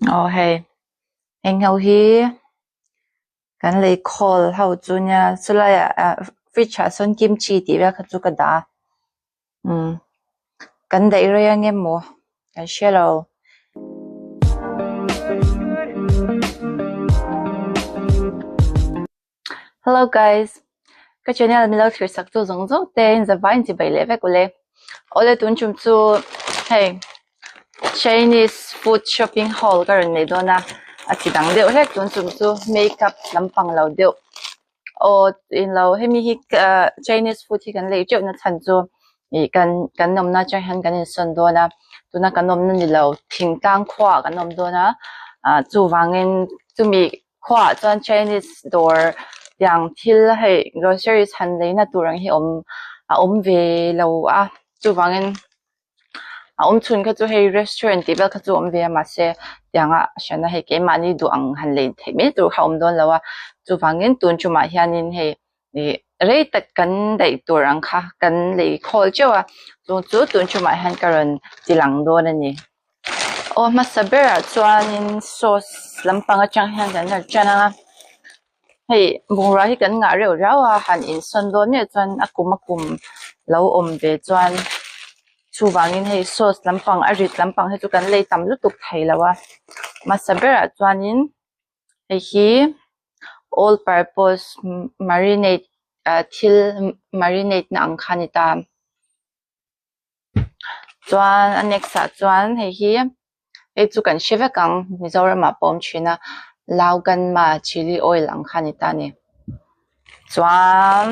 hey anh hầu hi kan lấy call hầu chu nha sulaya ficha son kimchi ti ba kha chu ka da kan dai re ang emo kan shelo hello guys cái channel mình lâu thử sắc tu giống giống tên giờ vài chỉ bảy lẻ về của lệ ole tuần chung chu hey Chinese food shopping hall cái này đó na chỉ đăng điệu hết tuần chung chu makeup làm bằng lâu điệu in lâu hay mi Chinese food thì kan lấy chỗ na thành chu kan nom na cho han kan son do na tu na kan nom na ni lâu thing tang khoa kan nom do na chu wangin chu mi khoa chuan Chinese store yang thil hay grocery han lấy na turang hi về lâu chu wangin chun kha chu hay restaurant table kha chu về mà se yang shana hay ke mani du ang han le the me tu ha don lawa chu wangin tun chu ma hianin he ni rei tak kan dai turang kha kan le khol chawa chu tun chu ma han karon tilang do na ni masabera chuanin sauce lampang atang han kan na chana hey bungra hi kan nga reu rawa han in son do ne chuan akum lo ve chuan chu wangin hey sauce lampang arit lampang he chu kan lei tam lu tuk thei lawa masabera chuanin hi all purpose marinade thil marinade na ang khani ta chuan anexa chuan hi chu kan shiva kang Mizoram ma pom china laugan ma chili oil ang khani ta ni chuan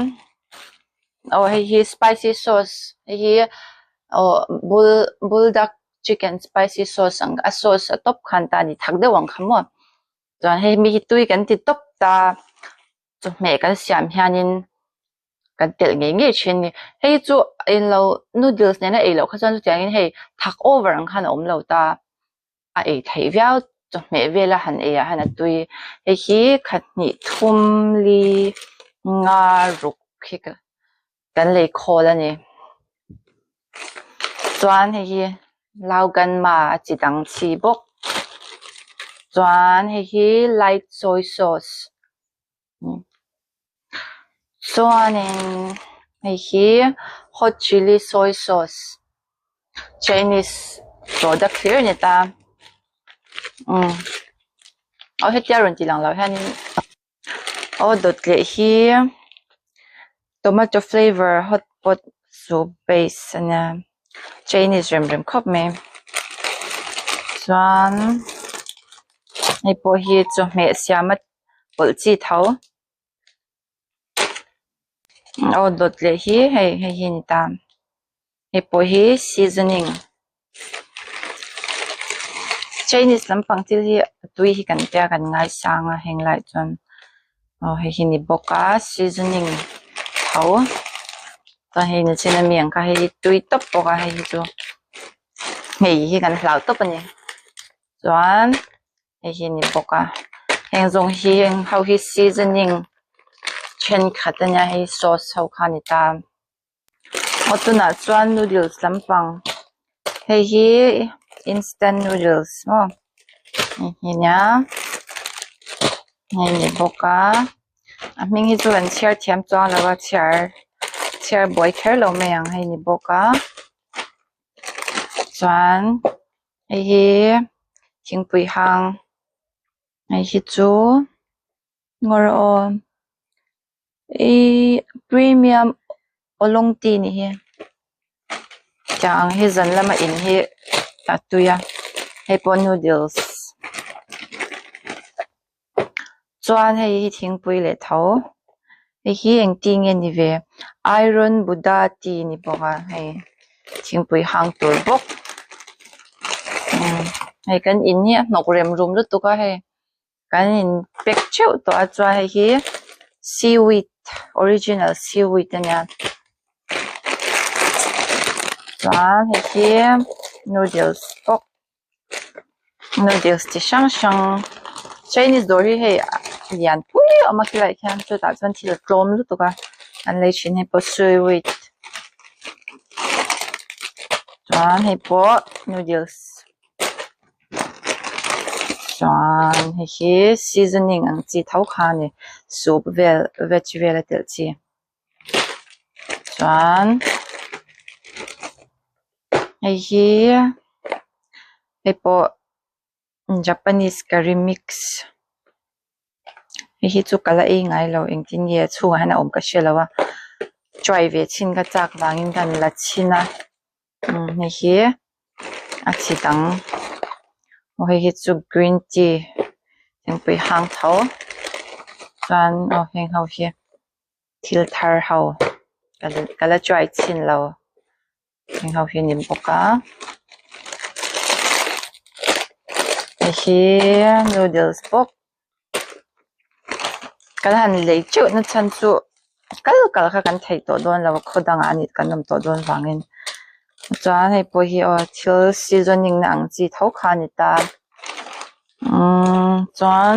hi spicy sauce hi bulldog chicken spicy sauce ang sauce top khan ta ni thak de wang khamo chuan hi mi tui kan ti top ta chu me kan siam hianin kan tel nge chin ni hei chu in lo noodles ne na e lo kha chan chu in hei thak over ang khan om lo ta e thei viao chu me vela han e han tui hi khat ni thum li nga ruk khi kan le khol ani chuan hi laugan ma chi dang chi bok chuan hi light soy sauce chuanin hi hot chili soy sauce Chinese product here ni ta hetia ron ti lang lo hanin dot le hi tomato flavor hot pot soup base ana Chinese rem khop me chuan hei po hi chu me siamat pol chi thau dot le hi hei ni ta hei po hi seasoning Chinese lampang til hi tui hi kan tia kan ngai sanga heng lai chon hei ni boka seasoning thau ta hei ni china miang ka hei tui top boka hei chu hei hi kan hlau top ani chuan hei ni boka heng zong hi how hi seasoning chen khatanya hei sauce ho khani ta otuna chuan noodles lampang hei hi instant noodles hi nya hei ni boka ming hi chu an chiar thiam chuang lawa chiar boy kher lo me ang hei ni boka chuan hei hi thingpui hang hei hi chu ngor premium olong ti ni hi chang hi zan lama in hi atuya hei po noodles chuan hei thingpui le tho hei hi eng ti nge ni ve iron buddha ti ni boka hei thingpui hang tur bok hei kan in ni nok rem rum lu tu ka hei kan in pek cheu to achwa hei hi seaweed original seaweed ania chuan hei hi noodles bok noodles ti sang Chinese door hi hei lian pui ama ki lai khan chu ta chuan thil tlom lu tu ka an lei chin hei po seaweed chuan hei po noodles chuan hi seasoning ang chi thau kha ni soup veg vel tel chi chuan hi po Japanese curry mix hi chu kala ei ngai lo eng tin ye chu hana om ka shelawa try ve chin ka chak wangin kan la china hi a chi tang hi chu green tea eng pui hang thau chuan heng ho hi thil thar ho kala try chin lo heng ho hi nim poka hi noodles pok kan han lei chu na chan chu kal kha kan thei to don lo khodang ani kan nom to don wangin chuan hei po hi thil seasoning na ang chi thau kha ni ta chuan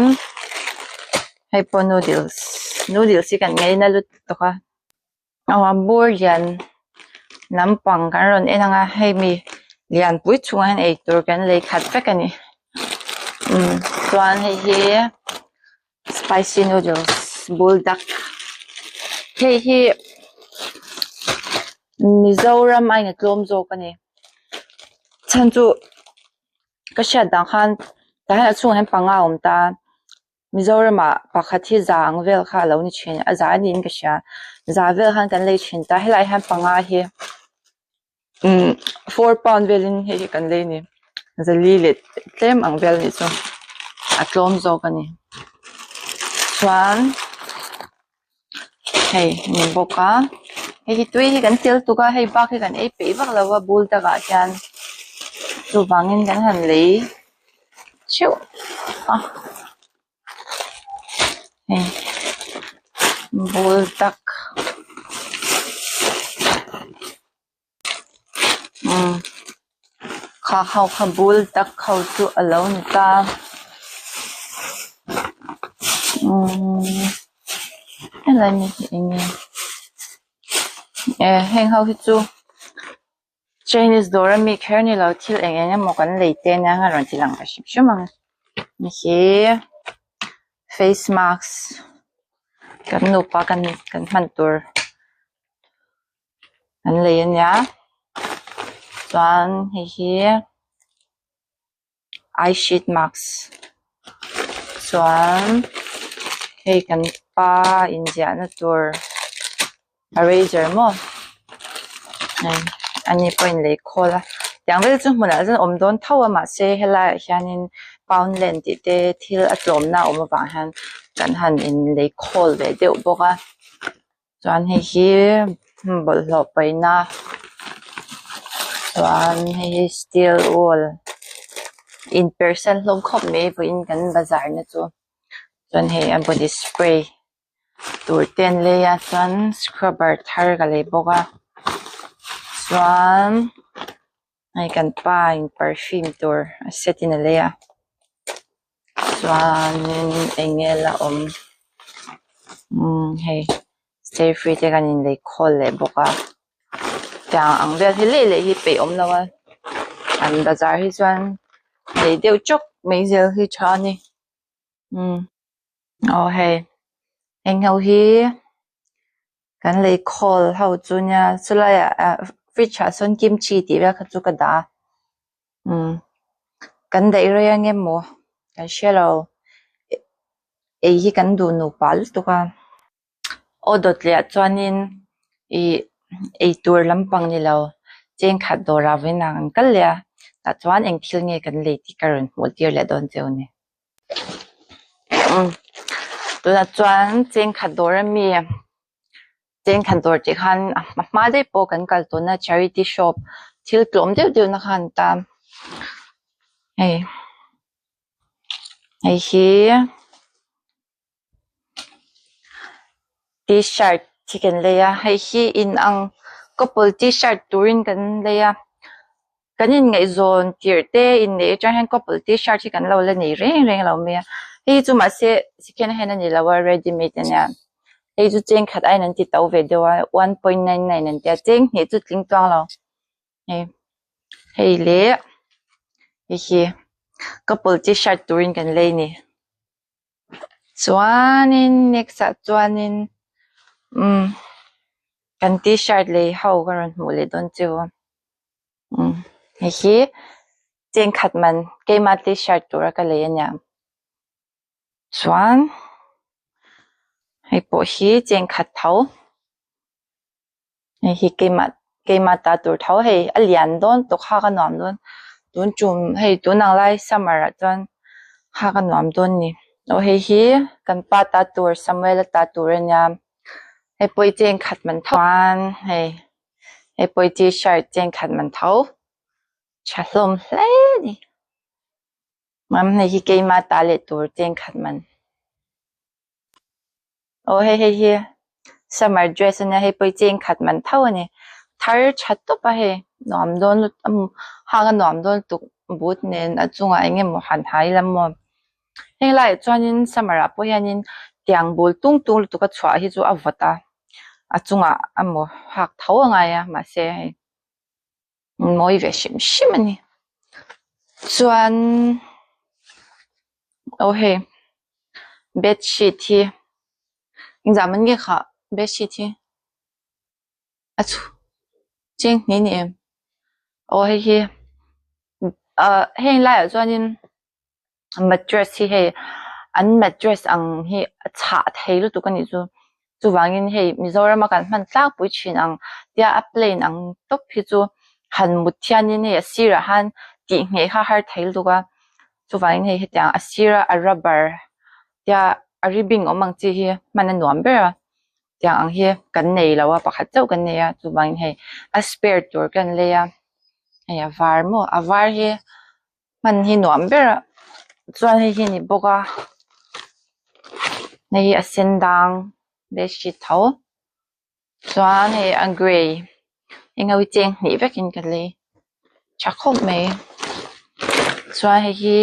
hei po noodles hi kan ngei na lut to ka bur lian nampang kan ron enanga hei mi lian pui chunga han ei tur kan lei khat vek ani chuan hi spicy noodles buldak hi Mizoram ai nga tlom zo ka ni chan chu ka sha dang khan ta ha chung han panga om ta Mizoram a pakhat hi zang vel kha lo ni chen a za ni in ka sha za vel khan kan lei chen ta helai han panga hi 4 pound velin hi kan lei ni zali let tlem ang vel ni chu a tlom zo ka ni chuan hei ni boka hi tui hi kan tel tu ka hei bak hi kan ei pe bak lawa bul ta ga hian chu wangin kan han lei chiu hei bul tak kha bul tak khau chu alo ni ta helai ni inge heng ho hi chu Chinese dora mi kher ni lo thil enge mo kan leite na nga ron tilang ka ship shumang ni hi face mask kan no pa kan man tur an lein ya chuan hi eye sheet mask chuan hei kan pa india na tur eraser mo ani point lei khola yang vel chu hmuna zen om don thawa ma se hela hianin pound len ti te thil atlom na om wa han kan han in lei khol ve deuh boka chuan hi bol hlo paina chuan hi steel wool in person hlom khop me bu in kan bazar na chu chuan hi body spray tur ten le ya chuan scrubber thar ga lei boka chuan ai kan pa in perfume tur set in a leya chuan engela hei stay free te kan in lei khol le boka tang ang vel hi le hi pe om lawa an bazar hi chuan lei deuh chok mai zel hi thani hei eng ho hi kan lei khol ho chunya chulaya fridge ha son kimchi ti ra kha chu ka da kan dei ro yang emo kan shelo ei hi kan du nu pal tu ka odot le chuanin ei tur lampang ni lo cheng khat dora winang kal le ta chuan eng thil nge kan lei ti karon hmul tir le don cheu ni tu na chuan cheng khat dora mi cheng khat dor ti khan ma dei po kan kal to na charity shop thil tlom deuh na khan ta hei hi t-shirt chicken leya hei hi in ang couple t-shirt turin kan leya kanin ngai zon tirte in ne chahen couple t-shirt hi kan lo le nei reng lo me hei chu ma se second hand ani lawa ready made ania hei chu cheng khat ai nan ti tau ve dewa 1.99 an tia cheng he chu tling tang lo hei le hi couple t-shirt turin kan lei ni chuanin next chuanin kan t-shirt lei ho karon hmu le don chu hi cheng khat man keima t-shirt tur ka lei anya chuan hei po hi cheng khat tho hi keima ta tur tho hei alian don to kha ka nom don tun chum hei tunang lai summer chuan ha ka nom don ni o hei hi kan pa ta tur samuel ta tur anya hei poi cheng khat man than hei poi t-shirt cheng khat man tho chalom hle ni mam hei hi keima ta le tur cheng khat man o hei hi summer dress anya hei poi cheng khat man tho ani thar chat to pa he nom don ha ka nom don tu but nen achunga engem mo han hai lam mo hei lai chuanin summer a po hianin tiang bul tung tung tu ka chwa hi chu avata achunga amo hak tho anga ya ma se hei moi ve shim shim ani chuan o hei bed sheet hi exam nge kha bed sheet hi achu cheng ni ni em o hei hi hei lai chuanin mattress hi hei an mattress ang hi cha theilu tu kan ni chu wangin hei mizoram kan man tlak pui chin ang tia a plain ang top hi chu han muthianin hei asira han ti nge kha har theil tu ka chu wangin hei hetiang asira a rubber tia a ribbing omang chi hi man nuam bera tiang ang hi kan nei lawa pakhat chau kan nei a chu wangin hei a spare tur kan leya hei a var mo a var hi man hi nuam bera chuan hei hi ni boka nei a sendang bedsheet tho chuan hei a grey engawi cheng ni vekin kan le chakhop mai chuan hei hi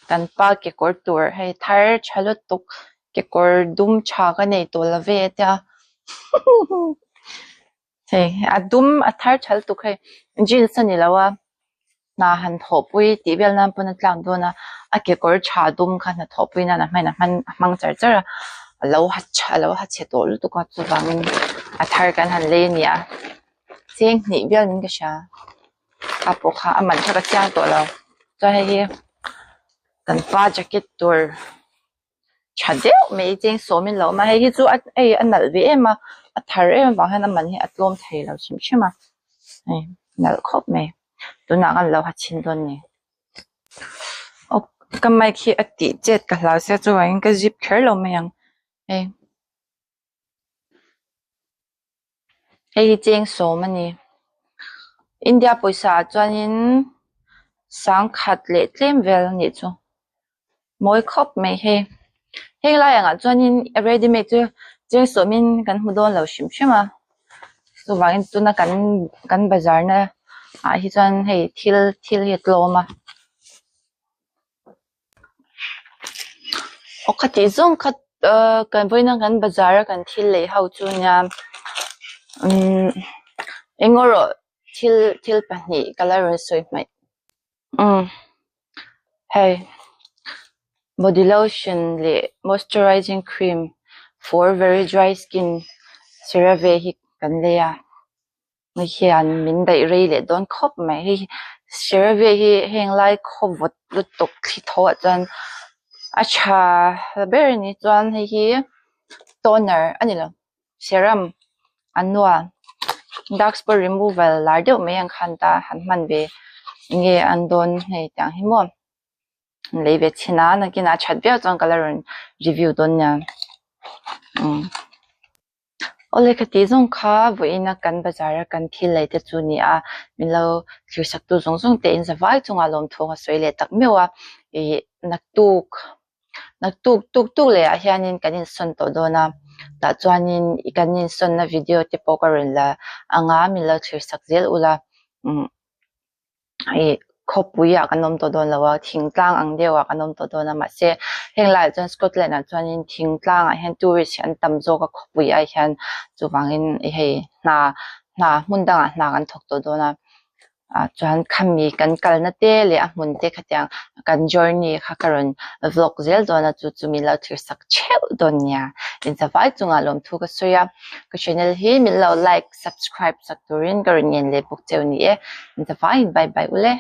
kan pa ke kor tur hei thar chalot tuk ke kor dum cha ka nei to la ve tia hei a dum a thar chal tuk hei jeans ani lawa na han thopui ti bel nan pun tlang do na a ke kor cha dum khan na thopui na man mang char char lo ha che to lu tu ka chu wangin a thar kan han le nia cheng ni bel nin ka sha a po kha a man tha ka chang to lo cho hei kan pa jacket tur chadeu me cheng so min lo ma hei hi chu ei anal ve ema a thar em wa han man hi atlom thei lo chim chima ei nal khop me tuna kan lo ha chin don ni o kamai khi ati jet ka hlau se chu wang ka zip kher lo me yang ei hei cheng so mani india poisa chuanin sang khat le tlem vel ni chu moi khop me hei lai anga chuanin ready made chu cheng so min kan hu don lo shim shima chu wangin tuna kan bazar na a hi chuan hei thil hi tloma o khati zong khat kan voina kan bazar kan thil le ho chu nya engoro thil pahni color soi mai hey body lotion le moisturizing cream for very dry skin CeraVe hi kan le ya ni hian min dai rei le don khop mai hi CeraVe hi heng lai khowot lu tok thi tho chan acha ber ni chuan hi toner ani lo serum anwa dark spot removal lar deuh mai ang khan ta han man ve nge an don hei tang hi mo lei ve china na kina chat bia chang color review don nya ole khati zong kha voina kan bazar kan thil lai te chu ni a milo thirsak tu zong zong te in zawai chunga lom thonga soile tak mewa e naktuk le a hianin kanin son to dona ta chuanin ikanin son na video te pokarin la anga milo thirsak zel ula ai khopuya kanom to don lawa thingtlang ang dewa kanom to dona ma se henglai chuan Scotland a chuanin thingtlang a hen tourist an tam zo ka khopuya hian chuwangin hei na mundanga na kan thok to dona chuan khami kan kalna te le a hmun te khatiang kan journey kha karon vlog zel dona chu chumi lo thir sak cheu don nia in zawai chunga lom thu ka soya ka channel hi min lo like subscribe sak turin karon yen le puk cheu ni e in zawai bye bye ule